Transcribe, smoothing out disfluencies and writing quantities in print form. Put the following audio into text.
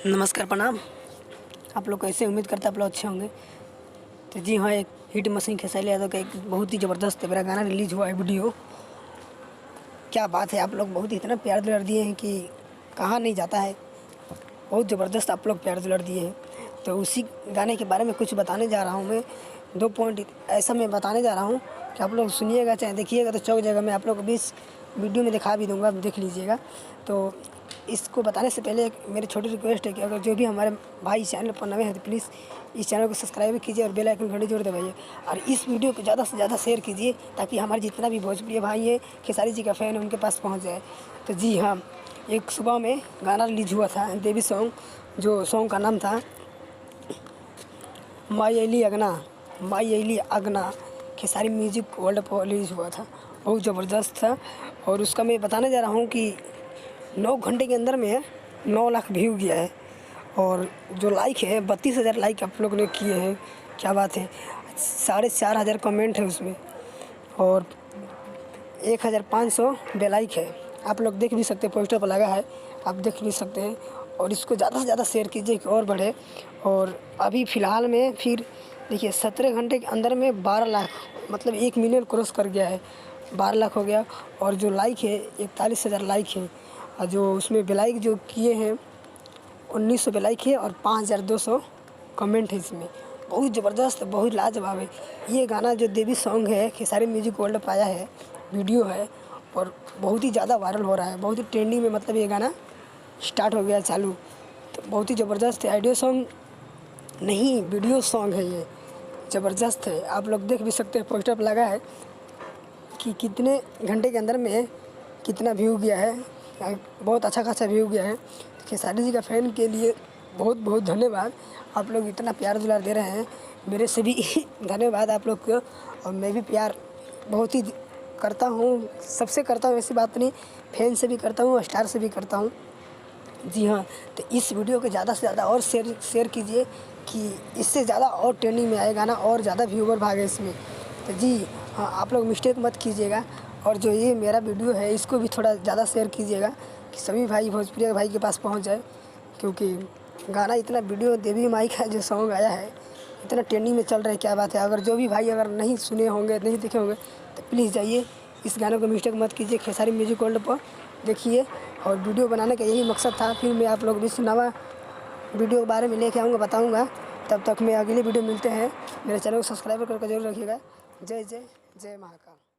नमस्कार, प्रणाम। आप लोग कैसे? उम्मीद करते आप लोग अच्छे होंगे। तो जी हाँ, एक हिट मशीन खेसारी यादव का एक बहुत ही ज़बरदस्त मेरा गाना रिलीज़ हुआ है वीडियो। क्या बात है, आप लोग बहुत ही इतना प्यार दुलार दिए हैं कि कहा नहीं जाता है। बहुत ज़बरदस्त आप लोग प्यार दुलार दिए हैं। तो उसी गाने के बारे में कुछ बताने जा रहा हूँ मैं। 2 पॉइंट ऐसा मैं बताने जा रहा हूँ कि आप लोग सुनिएगा चाहे देखिएगा तो चौंक जाएगा। मैं आप लोग को भी इस वीडियो में दिखा भी दूँगा, आप देख लीजिएगा। तो इसको बताने से पहले एक मेरी छोटी रिक्वेस्ट है कि अगर जो भी हमारे भाई चैनल पर नए हैं तो प्लीज़ इस चैनल को सब्सक्राइब कीजिए और बेल आइकन घंटी जरूर दबाइए और इस वीडियो को ज़्यादा से ज़्यादा शेयर कीजिए ताकि हमारे जितना भी भोजपुरी भाई है, खेसारी जी का फ़ैन है, उनके पास पहुंच जाए। तो जी हाँ, एक सुबह में गाना रिलीज हुआ था देवी सॉन्ग, जो सॉन्ग का नाम था माई अली अगना, माई अली अगना। खेसारी म्यूजिक वर्ल्ड पर रिलीज हुआ था, बहुत ज़बरदस्त था। और उसका मैं बताने जा रहा हूँ कि 9 घंटे के अंदर में 9 लाख व्यू गया है और जो लाइक है 32,000 लाइक आप लोग ने किए हैं। क्या बात है, 4,500 कमेंट है उसमें और 1,500 बेलाइक है। आप लोग देख भी सकते हैं, पोस्टर पर लगा है, आप देख भी सकते हैं। और इसको ज़्यादा से ज़्यादा शेयर कीजिए कि और बढ़े। और अभी फ़िलहाल में फिर देखिए 17 घंटे के अंदर में 12 लाख मतलब 1 मिलियन क्रॉस कर गया है, 12 लाख हो गया। और जो लाइक है 41,000 लाइक है और जो उसमें बेलाइक जो किए हैं 1900 बेलाइक है और 5,200 कमेंट है इसमें। बहुत ज़बरदस्त, बहुत लाजवाब है ये गाना। जो देवी सॉन्ग है खेसारी म्यूजिक वर्ल्ड पर आया है, वीडियो है और बहुत ही ज़्यादा वायरल हो रहा है, बहुत ही ट्रेंडिंग में मतलब ये गाना स्टार्ट हो गया चालू। तो बहुत ही ज़बरदस्त है, ऑडियो सॉन्ग नहीं वीडियो सॉन्ग है ये, ज़बरदस्त है। आप लोग देख भी सकते हैं, पोस्टर पर लगा है कि कितने घंटे के अंदर में कितना व्यू गया है। बहुत अच्छा खासा व्यू गया है। खेसारी जी का फ़ैन के लिए बहुत बहुत धन्यवाद। आप लोग इतना प्यार दुलार दे रहे हैं, मेरे से भी धन्यवाद आप लोग को। और मैं भी प्यार बहुत ही करता हूँ, सबसे करता हूँ, ऐसी बात नहीं, फैन से भी करता हूँ, स्टार से भी करता हूँ। जी हाँ, तो इस वीडियो को ज़्यादा से ज़्यादा और शेयर कीजिए कि इससे ज़्यादा और ट्रेंडिंग में आए गाना और ज़्यादा व्यूवर भागे इसमें। तो जी हाँ, आप लोग मिस्टेक मत कीजिएगा। और जो ये मेरा वीडियो है इसको भी थोड़ा ज़्यादा शेयर कीजिएगा कि सभी भाई भोजपुरी भाई के पास पहुंच जाए, क्योंकि गाना इतना वीडियो देवी माई का जो सॉन्ग आया है इतना ट्रेंडिंग में चल रहा है। क्या बात है, अगर जो भी भाई अगर नहीं सुने होंगे, नहीं देखे होंगे तो प्लीज़ जाइए, इस गाने को मिस्टेक मत कीजिए, खेसारी म्यूजिक वर्ल्ड पर देखिए। और वीडियो बनाने का यही मकसद था। फिर मैं आप लोग भी नवा वीडियो के बारे में लेके आऊँगा, बताऊँगा। तब तक मैं अगले वीडियो मिलते हैं। मेरे चैनल को सब्सक्राइब करके जरूर रखिएगा। जय जय जय महाकाल।